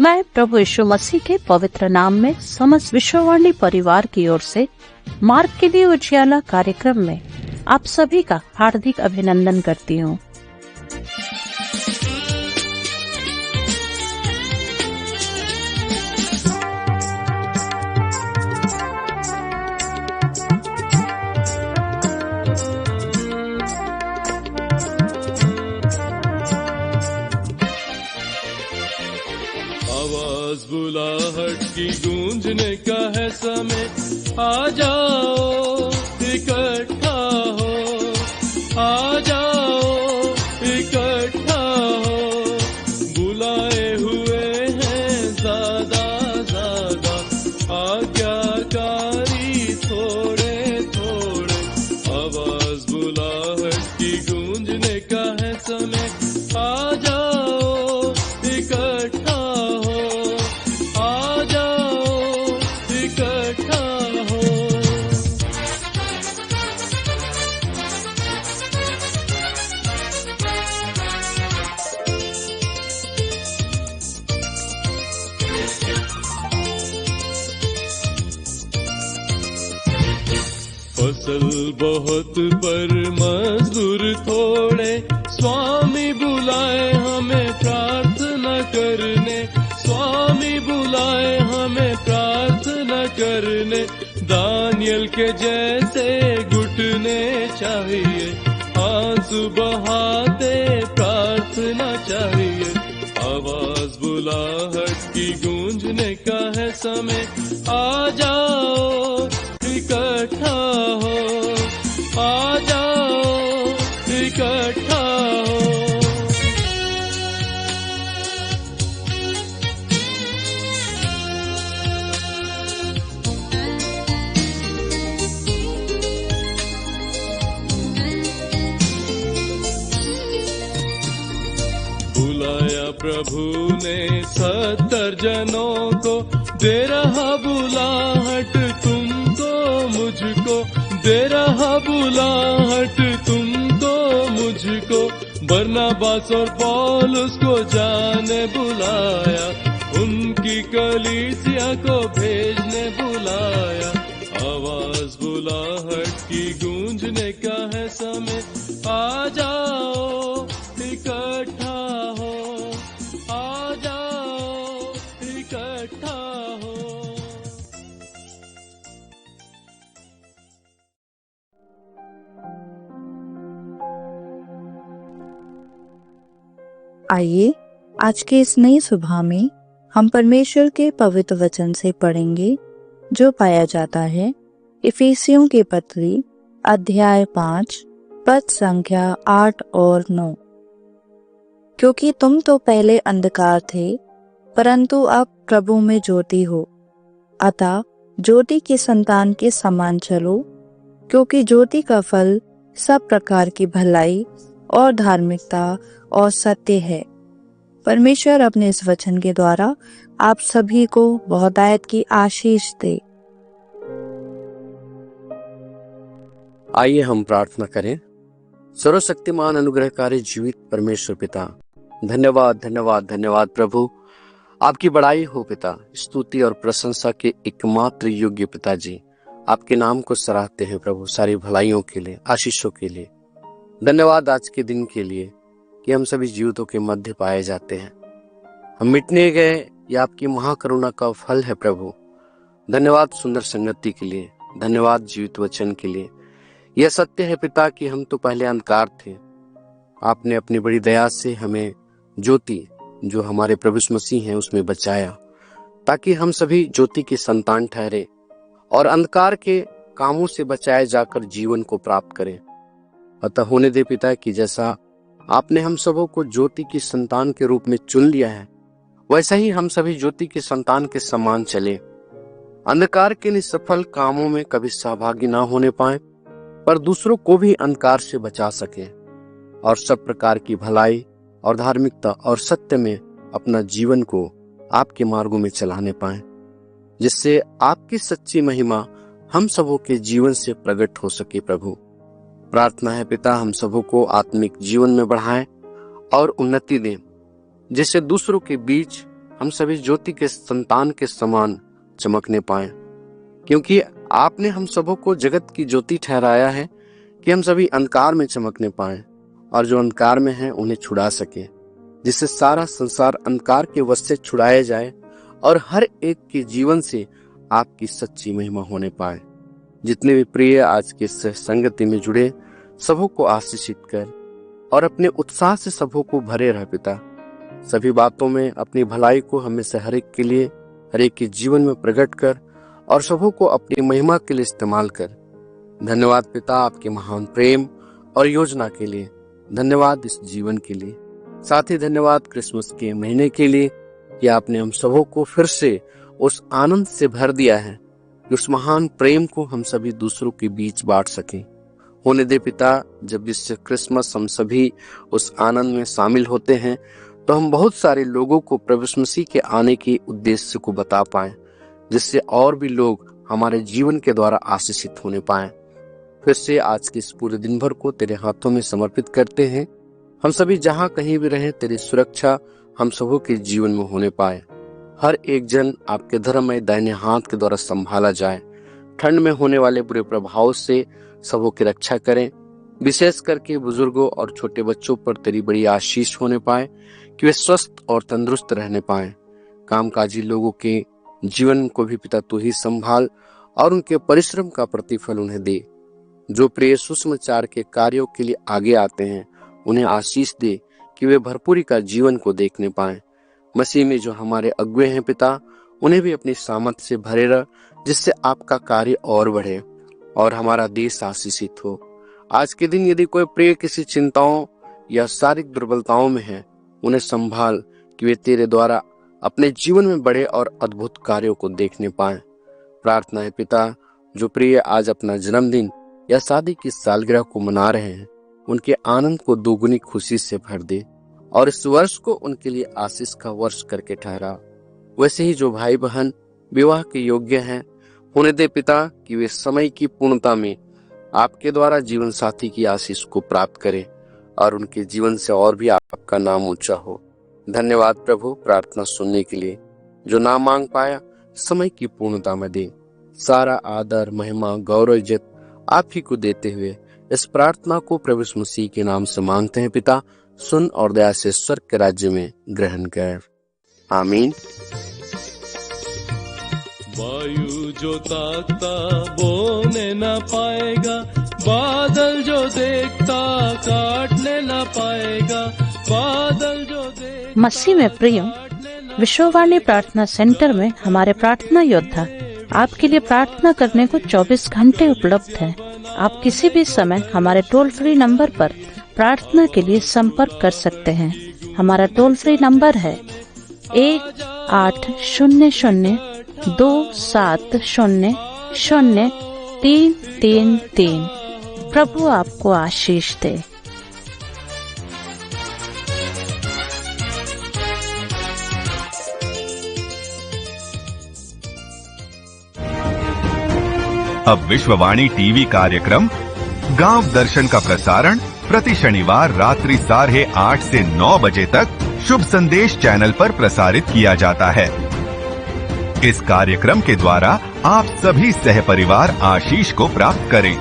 मैं प्रभु यीशु मसीह के पवित्र नाम में समस्त विश्ववाणी परिवार की ओर से मार्ग के लिए उजियाला कार्यक्रम में आप सभी का हार्दिक अभिनंदन करती हूँ। बुलाहट की गूंजने का है समय, आ जाओ इकट्ठा हो, आ जाओ इकट्ठा हो। बुलाए हुए हैं ज्यादा ज्यादा, आज्ञाकारी थोड़े थोड़े। आवाज बुलाहट की गूंजने का है समय, आ जाओ इकट्ठा हो, फसल बहुत पर मजदूर थोड़े, स्वामी बुलाए हमें प्रार्थना करने, स्वामी बुलाए हमें प्रार्थना करने। दानियल के जैसे घुटने चाहिए, आंसू बहाते प्रार्थना चाहिए। आवाज बुलाहट की गूंजने का है समय, आ जाओ इकट्ठा हो, आ जाओ इकट्ठा हो। बुलाया प्रभु ने 70 जनों को, दे रहा बुलाहट तुमको मुझको, दे रहा बुलाहट तुमको मुझको। बरनबास और पौलुस को जाने बुलाया, उनकी कलीसिया को भेजने बुलाया। आवाज बुलाहट की गूंजने का है समय, आ जाओ इकट्ठा हो, आ जाओ इकट्ठा हो। आइए आज के इस नई सुबह में हम परमेश्वर के पवित्र वचन से पढ़ेंगे, जो पाया जाता है इफिसियों के पत्री अध्याय 5 पद संख्या 8 और 9। क्योंकि तुम तो पहले अंधकार थे, परंतु अब प्रभु में ज्योति हो, अतः ज्योति की संतान के समान चलो। क्योंकि ज्योति का फल सब प्रकार की भलाई और धार्मिकता और सत्य है। परमेश्वर अपने इस वचन के द्वारा आप सभी को बहुतायत की आशीष दे। आइए हम प्रार्थना करें। सर्वशक्तिमान अनुग्रहकारी जीवित परमेश्वर पिता, धन्यवाद धन्यवाद धन्यवाद प्रभु, आपकी बड़ाई हो पिता। स्तुति और प्रशंसा के एकमात्र योग्य पिताजी, आपके नाम को सराहते हैं प्रभु, सारी भलाइयों के लिए, आशीषों के लिए। धन्यवाद आज के दिन के लिए कि हम सभी जीवितों के मध्य पाए जाते हैं। हम मिटने गए, यह आपकी महाकरुणा का फल है प्रभु। धन्यवाद सुंदर संगति के लिए, धन्यवाद जीवित वचन के लिए। यह सत्य है पिता कि हम तो पहले अंधकार थे, आपने अपनी बड़ी दया से हमें ज्योति जो हमारे प्रभु यीशु मसीह हैं उसमें बचाया, ताकि हम सभी ज्योति के संतान ठहरे और अंधकार के कामों से बचाए जाकर जीवन को प्राप्त करें। अतः होने दे पिता कि जैसा आपने हम सबों को ज्योति की संतान के रूप में चुन लिया है, वैसा ही हम सभी ज्योति के संतान के समान चले। अंधकार के निष्फल कामों में कभी सहभागी ना होने पाए, पर दूसरों को भी अंधकार से बचा सके और सब प्रकार की भलाई और धार्मिकता और सत्य में अपना जीवन को आपके मार्गों में चलाने पाए, जिससे आपकी सच्ची महिमा हम सबों के जीवन से प्रकट हो सके। प्रभु प्रार्थना है पिता, हम सबों को आत्मिक जीवन में बढ़ाएं और उन्नति दें, जिससे दूसरों के बीच हम सभी ज्योति के संतान के समान चमकने पाए, क्योंकि आपने हम सबों को जगत की ज्योति ठहराया है कि हम सभी अंधकार में चमकने पाए और जो अंधकार में है उन्हें छुड़ा सके, जिससे सारा संसार अंधकार के वश से छुड़ाया जाए और हर एक के जीवन से आपकी सच्ची महिमा होने पाए। जितने भी प्रिय आज के संगति में जुड़े सबों को आशीषित कर और अपने उत्साह से सबों को भरे रह पिता। सभी बातों में अपनी भलाई को हमेशा हर एक के लिए, हर एक के जीवन में प्रकट कर और सबों को अपनी महिमा के लिए इस्तेमाल कर। धन्यवाद पिता आपके महान प्रेम और योजना के लिए, धन्यवाद इस जीवन के लिए, साथ ही धन्यवाद क्रिसमस के महीने के लिए कि आपने हम सबों को फिर से उस आनंद से भर दिया है कि उस महान प्रेम को हम सभी दूसरों के बीच बांट सकें। होने दे पिता, जब इस क्रिसमस हम सभी उस आनंद में शामिल होते हैं तो हम बहुत सारे लोगों को प्रभु यीशु मसीह के आने के उद्देश्य को बता पाएं, जिससे और भी लोग हमारे जीवन के द्वारा आशीषित होने पाएं। फिर से आज के इस पूरे दिन भर को तेरे हाथों में समर्पित करते हैं। हम सभी जहां कहीं भी रहें, तेरी सुरक्षा हम सबों के जीवन में होने पाए। हर एक जन आपके धर्ममय दाहिने हाथ के द्वारा संभाला जाए। ठंड में होने वाले बुरे प्रभाव से सबों की रक्षा करें, विशेष करके बुजुर्गों और छोटे बच्चों पर तेरी बड़ी आशीष होने पाए कि वे स्वस्थ और तंदुरुस्त रहने पाए। कामकाजी लोगों के जीवन को भी पिता तू ही संभाल और उनके परिश्रम का प्रतिफल उन्हें दे। जो प्रिय सुसमाचार के कार्यों के लिए आगे आते हैं उन्हें आशीष दे कि वे भरपूरी का जीवन को देखने पाएं। मसीह में जो हमारे अगुए हैं पिता, उन्हें भी अपनी सामर्थ से भरे रह, जिससे आपका कार्य और बढ़े और हमारा देश आशीषित हो। आज के दिन यदि कोई प्रिय किसी चिंताओं या शारीरिक दुर्बलताओं में है, उन्हें संभाल कि वे तेरे द्वारा अपने जीवन में बड़े और अद्भुत कार्यों को देखने पाएं। प्रार्थना है पिता, जो प्रिय आज अपना जन्मदिन या शादी की सालगिरह को मना रहे हैं, उनके आनंद को दोगुनी खुशी से भर दे और इस वर्ष को उनके लिए आशीष का वर्ष करके ठहरा। वैसे ही जो भाई बहन विवाह के योग्य हैं, होने दे पिता कि वे समय की पूर्णता में आपके द्वारा जीवन साथी की आशीष को प्राप्त करें और उनके जीवन से और भी आपका नाम ऊंचा हो। धन्यवाद प्रभु, प्रार्थना सुनने के लिए। जो ना मांग पाया, समय की पूर्णता में दे। सारा आदर, महिमा, गौरव, इज्जत आप ही को देते हुए इस प्रार्थना को प्रभु यीशु मसीह के नाम से मांगते हैं पिता। सुन और दया से स्वर्ग के राज्य में ग्रहण कर। आमीन। वायु जो ताकता बोने न पाएगा, बादल जो देखता काटने न पाएगा, बादल जो देख। मसीह में प्रिय, विश्ववाणी प्रार्थना सेंटर में हमारे प्रार्थना योद्धा आपके लिए प्रार्थना करने को 24 घंटे उपलब्ध है। आप किसी भी समय हमारे टोल फ्री नंबर पर प्रार्थना के लिए संपर्क कर सकते हैं। हमारा टोल फ्री नंबर है 1800-270-0333। प्रभु आपको आशीष दे। अब विश्ववाणी टीवी कार्यक्रम गांव दर्शन का प्रसारण प्रति शनिवार रात्रि 8:30 से 9 बजे तक शुभ संदेश चैनल पर प्रसारित किया जाता है। इस कार्यक्रम के द्वारा आप सभी सहपरिवार आशीष को प्राप्त करें।